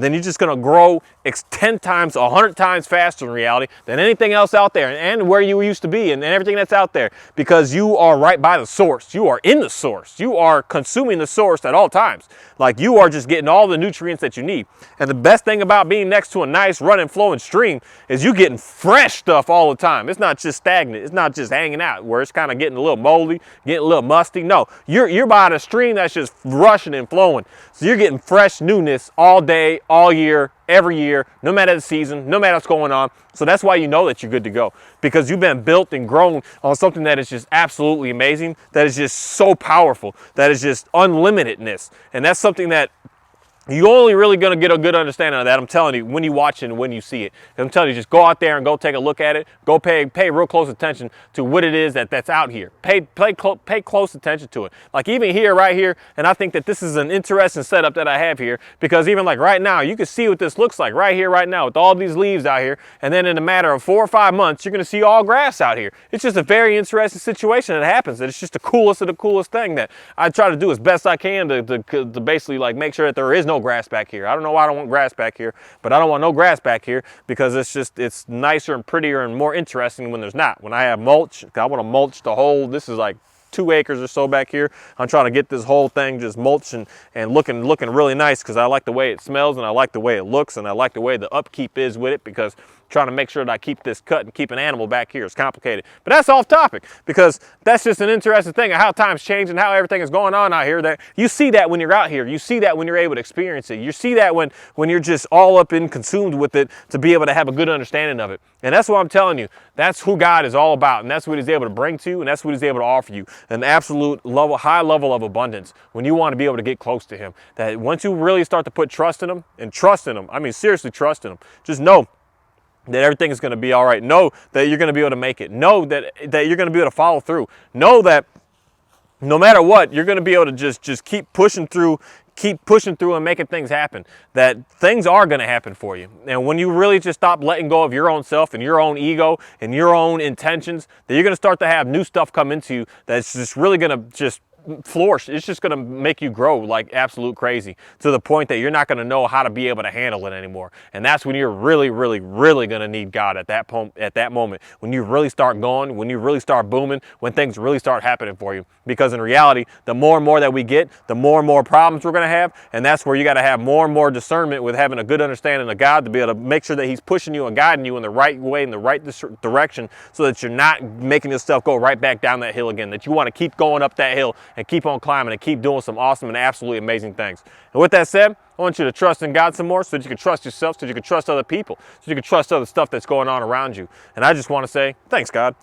then you're just going to grow 10 times, 100 times faster in reality than anything else out there and where you used to be and everything that's out there, because you are right by the source. You are in the source. You are consuming the source at all times. Like, you are just getting all the nutrients that you need. And the best thing about being next to a nice running, flowing stream is you getting fresh stuff all the time. It's not just stagnant. It's not just hanging out where it's kind of getting a little moldy, getting a little musty. No, you're by a stream that's just rushing and flowing. So you're getting fresh newness all day, all year, every year, no matter the season, no matter what's going on. So that's why you know that you're good to go, because you've been built and grown on something that is just absolutely amazing, that is just so powerful, that is just unlimitedness. And that's something that you're only really going to get a good understanding of that, I'm telling you, when you watch it and when you see it. And I'm telling you, just go out there and go take a look at it. Go pay real close attention to what it is that's out here. Pay close attention to it. Like even here, right here, and I think that this is an interesting setup that I have here, because even like right now, you can see what this looks like right here, right now, with all these leaves out here. And then in a matter of 4 or 5 months, you're going to see all grass out here. It's just a very interesting situation that happens. It's just the coolest of the coolest thing that I try to do as best I can to basically like make sure that there is no grass back here. I don't know why I don't want grass back here, but I don't want no grass back here because it's nicer and prettier and more interesting when there's not. When I have mulch, I want to mulch the whole, this is like 2 acres or so back here. I'm trying to get this whole thing just mulched and looking really nice, because I like the way it smells and I like the way it looks and I like the way the upkeep is with it, because trying to make sure that I keep this cut and keep an animal back here is complicated. But that's off topic, because that's just an interesting thing of how times change and how everything is going on out here. That you see that when you're out here. You see that when you're able to experience it. You see that when you're just all up and consumed with it, to be able to have a good understanding of it. And that's what I'm telling you. That's who God is all about, and that's what he's able to bring to you, and that's what he's able to offer you. An absolute high level of abundance when you want to be able to get close to him. That once you really start to put trust in him, I mean seriously trust in him, just know that everything is going to be all right. Know that you're going to be able to make it. Know that you're going to be able to follow through. Know that no matter what, you're going to be able to just keep pushing through and making things happen. That things are going to happen for you. And when you really just stop letting go of your own self and your own ego and your own intentions, that you're going to start to have new stuff come into you that's just really going to just flourish. It's just going to make you grow like absolute crazy, to the point that you're not going to know how to be able to handle it anymore. And that's when you're really, really, really going to need God at that moment, when you really start going, when you really start booming, when things really start happening for you. Because in reality, the more and more that we get, the more and more problems we're going to have. And that's where you got to have more and more discernment with having a good understanding of God, to be able to make sure that he's pushing you and guiding you in the right way, in the right direction, so that you're not making yourself go right back down that hill again, that you want to keep going up that hill and keep on climbing and keep doing some awesome and absolutely amazing things. And with that said, I want you to trust in God some more so that you can trust yourself, so that you can trust other people, so you can trust other stuff that's going on around you. And I just want to say, thanks, God.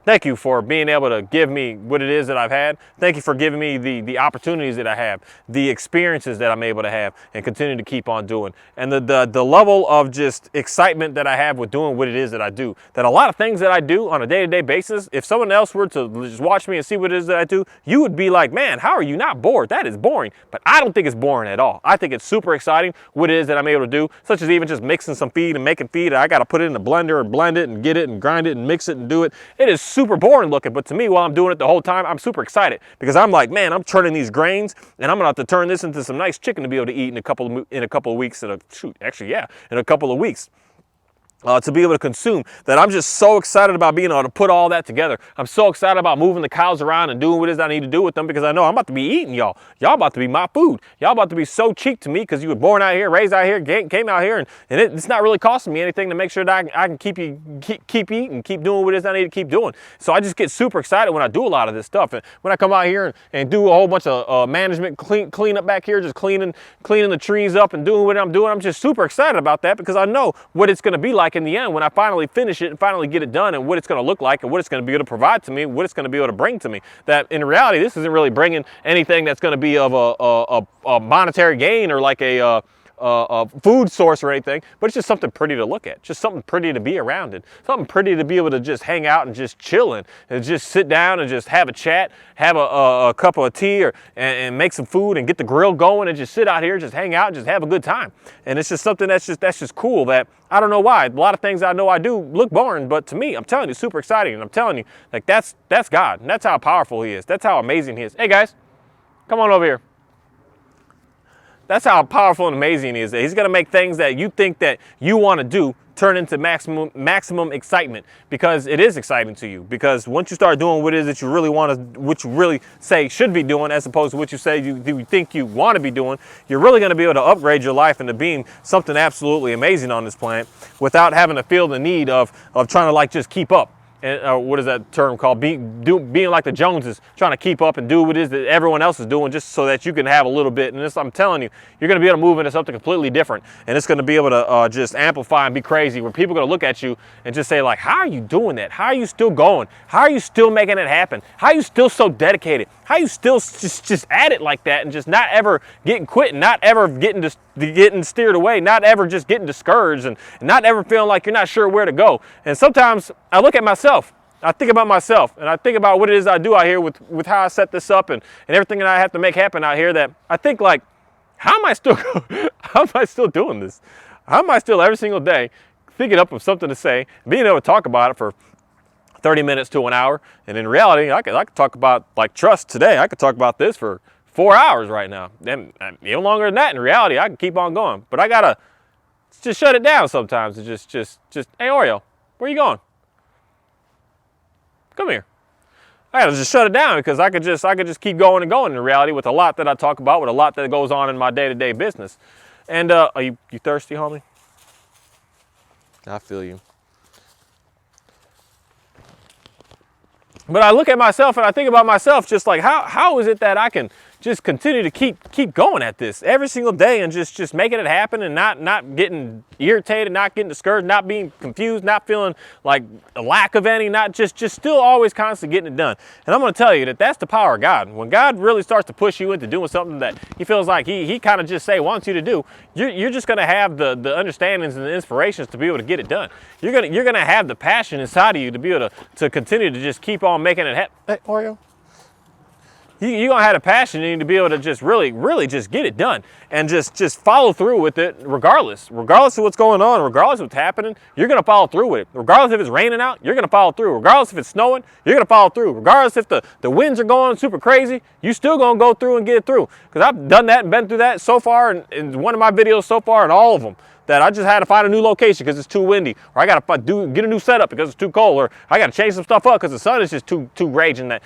Thank you for being able to give me what it is that I've had. Thank you for giving me the opportunities that I have, the experiences that I'm able to have and continue to keep on doing. And the level of just excitement that I have with doing what it is that I do. That a lot of things that I do on a day-to-day basis, if someone else were to just watch me and see what it is that I do, you would be like, man, how are you not bored? That is boring. But I don't think it's boring at all. I think it's super exciting what it is that I'm able to do, such as even just mixing some feed and making feed. I got to put it in the blender and blend it and get it and grind it and mix it and do it. It is super boring looking, but to me, while I'm doing it the whole time, I'm super excited because I'm like, man, I'm turning these grains and I'm gonna have to turn this into some nice chicken to be able to eat in a couple of weeks. In a couple of weeks. To be able to consume, that I'm just so excited about being able to put all that together. I'm so excited about moving the cows around and doing what it is I need to do with them because I know I'm about to be eating y'all. Y'all about to be my food. Y'all about to be so cheap to me because you were born out here, raised out here, came out here, and it's not really costing me anything to make sure that I can keep eating, keep doing what it is I need to keep doing. So I just get super excited when I do a lot of this stuff. And when I come out here and do a whole bunch of management clean up back here, just cleaning the trees up and doing what I'm doing, I'm just super excited about that because I know what it's going to be like in the end when I finally finish it and finally get it done and what it's going to look like and what it's going to be able to provide to me, what it's going to be able to bring to me. That in reality, this isn't really bringing anything that's going to be of a monetary gain or like a food source or anything, but it's just something pretty to look at, just something pretty to be around and something pretty to be able to just hang out and just chill in and just sit down and just have a chat, have a cup of tea and make some food and get the grill going and just sit out here, just hang out and just have a good time. And it's just something that's just cool that I don't know why. A lot of things I know I do look boring, but to me, I'm telling you, super exciting. And I'm telling you, like that's God. And that's how powerful he is. That's how amazing he is. Hey guys, come on over here. That's how powerful and amazing he is. He's going to make things that you think that you want to do turn into maximum excitement because it is exciting to you. Because once you start doing what it is that you really want to, what you really say should be doing, as opposed to what you say you think you want to be doing, you're really going to be able to upgrade your life into being something absolutely amazing on this planet without having to feel the need of trying to like just keep up. And what is that term called? Being like the Joneses, trying to keep up and do what it is that everyone else is doing just so that you can have a little bit. And this, I'm telling you, you're going to be able to move into something completely different. And it's going to be able to just amplify and be crazy where people are going to look at you and just say like, how are you doing that? How are you still going? How are you still making it happen? How are you still so dedicated? How are you still just at it like that and just not ever getting quit and not ever getting steered away, not ever just getting discouraged and not ever feeling like you're not sure where to go. And sometimes I look at myself, I think about myself and I think about what it is I do out here with how I set this up and everything that I have to make happen out here, that I think like, how am I still doing this? How am I still every single day thinking up of something to say, being able to talk about it for 30 minutes to an hour? And in reality, I could talk about like trust today. I could talk about this for 4 hours right now. And even longer than that, in reality, I can keep on going. But I gotta just shut it down sometimes and just, hey Oreo, where you going? Come here. I gotta just shut it down because I could just keep going and going in reality with a lot that I talk about, with a lot that goes on in my day-to-day business. And are you thirsty, homie? I feel you. But I look at myself and I think about myself just like, how is it that I can just continue to keep going at this every single day and just making it happen and not getting irritated, not getting discouraged, not being confused, not feeling like a lack of any, not just still always constantly getting it done. And I'm going to tell you that that's the power of God. When God really starts to push you into doing something that he feels like he kind of just wants you to do, you're just going to have the understandings and the inspirations to be able to get it done. You're going to have the passion inside of you to be able to continue to just keep on making it happen. Hey, Oreo. You're going to have the passion in you to be able to just really just get it done and just follow through with it regardless of what's going on, regardless of what's happening, you're going to follow through with it. Regardless if it's raining out, you're going to follow through. Regardless if it's snowing, you're going to follow through. Regardless if the winds are going super crazy, you're still going to go through and get it through. Because I've done that and been through that so far in one of my videos so far and all of them. That I just had to find a new location because it's too windy, or I got to get a new setup because it's too cold, or I got to change some stuff up because the sun is just too raging. That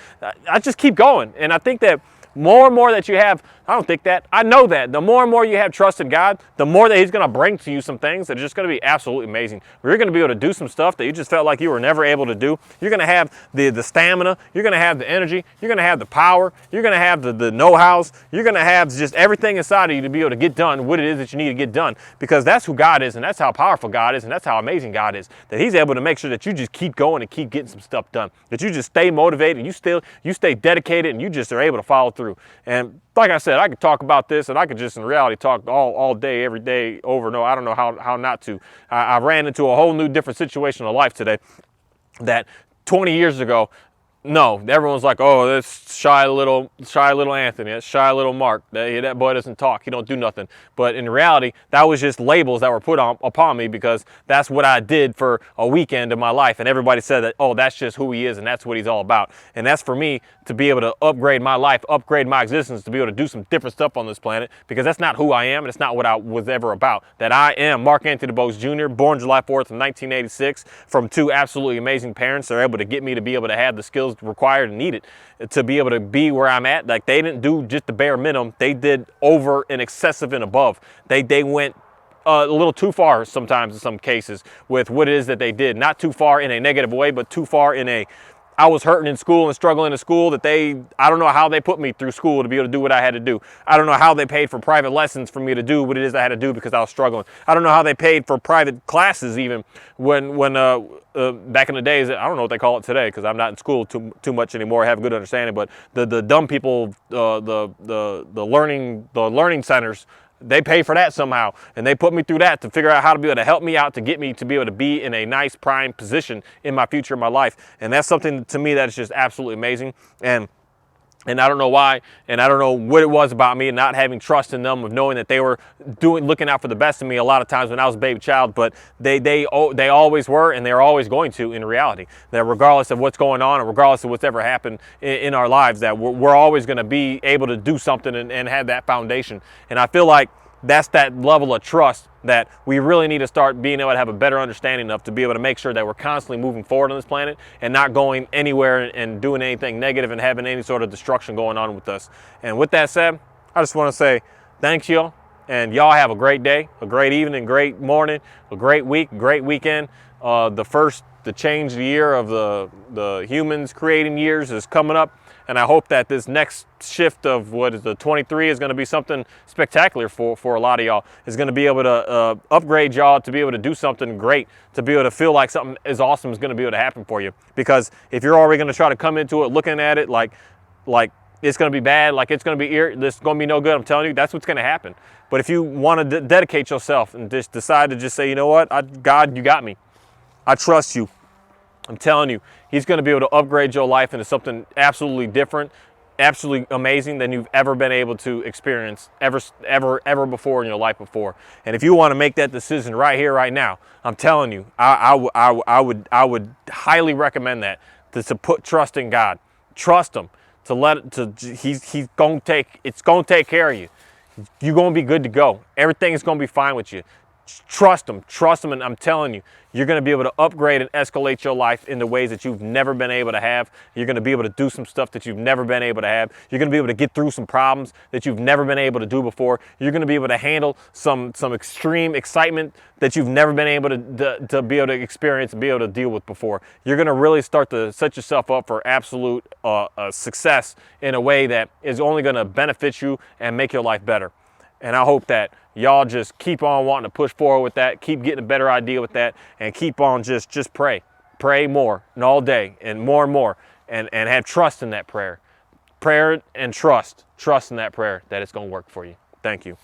I just keep going, and I think that more and more that you have, I don't think that. I know that. The more and more you have trust in God, the more that He's going to bring to you some things that are just going to be absolutely amazing. You're going to be able to do some stuff that you just felt like you were never able to do. You're going to have the stamina. You're going to have the energy. You're going to have the power. You're going to have the know-hows. You're going to have just everything inside of you to be able to get done what it is that you need to get done, because that's who God is, and that's how powerful God is, and that's how amazing God is, that He's able to make sure that you just keep going and keep getting some stuff done, that you just stay motivated, you stay dedicated, and you just are able to follow through. And like I said, I could talk about this, and I could just in reality talk all day, every day, over and over. I don't know how not to. I ran into a whole new different situation in life today that 20 years ago, no, everyone's like, oh, that's shy little Anthony, that's shy little Mark. That boy doesn't talk, he don't do nothing. But in reality, that was just labels that were put upon me, because that's what I did for a weekend of my life. And everybody said that, oh, that's just who he is and that's what he's all about. And that's for me to be able to upgrade my life, upgrade my existence, to be able to do some different stuff on this planet, because that's not who I am and it's not what I was ever about. That I am Mark Anthony DuBose Jr., born July 4th of 1986, from two absolutely amazing parents. They're able to get me to be able to have the skills required and needed to be able to be where I'm at. Like, they didn't do just the bare minimum, they did over and excessive and above. They went a little too far sometimes in some cases with what it is that they did. Not too far in a negative way, but too far in a, I was hurting in school and struggling in school, that I don't know how they put me through school to be able to do what I had to do. I don't know how they paid for private lessons for me to do what it is I had to do because I was struggling. I don't know how they paid for private classes even when back in the days. I don't know what they call it today, because I'm not in school too much anymore. I have a good understanding, but the dumb people, the learning centers, they pay for that somehow, and they put me through that to figure out how to be able to help me out, to get me to be able to be in a nice prime position in my future, in my life. And that's something to me that is just absolutely amazing. And I don't know why, and I don't know what it was about me and not having trust in them, of knowing that they were looking out for the best of me a lot of times when I was a baby child. But they always were, and they're always going to, in reality. That regardless of what's going on, or regardless of what's ever happened in our lives, that we're always going to be able to do something and have that foundation. And I feel like that's that level of trust that we really need to start being able to have a better understanding of, to be able to make sure that we're constantly moving forward on this planet and not going anywhere and doing anything negative and having any sort of destruction going on with us. And with that said, I just want to say thanks, y'all, and y'all have a great day, a great evening, great morning, a great week, great weekend. The change the year of the humans creating years is coming up. And I hope that this next shift of what is the 23 is going to be something spectacular for a lot of y'all. Is going to be able to upgrade y'all to be able to do something great, to be able to feel like something as awesome is going to be able to happen for you. Because if you're already going to try to come into it looking at it like it's going to be bad, like it's going to be this going to be no good, I'm telling you, that's what's going to happen. But if you want to dedicate yourself and just decide to just say, you know what, God, you got me. I trust you. I'm telling you, He's going to be able to upgrade your life into something absolutely different, absolutely amazing than you've ever been able to experience ever before in your life before. And if you want to make that decision right here, right now, I'm telling you, I would highly recommend that, to put trust in God. Trust Him. He's going to take care of you. You're going to be good to go. Everything is going to be fine with you. Trust Him, and I'm telling you, you're going to be able to upgrade and escalate your life in the ways that you've never been able to have. You're going to be able to do some stuff that you've never been able to have. You're going to be able to get through some problems that you've never been able to do before. You're going to be able to handle some extreme excitement that you've never been able to be able to experience and be able to deal with before. You're going to really start to set yourself up for absolute success in a way that is only going to benefit you and make your life better. And I hope that y'all just keep on wanting to push forward with that, keep getting a better idea with that, and keep on just pray. Pray more and all day and more, and have trust in that prayer. Prayer and trust in that prayer that it's going to work for you. Thank you.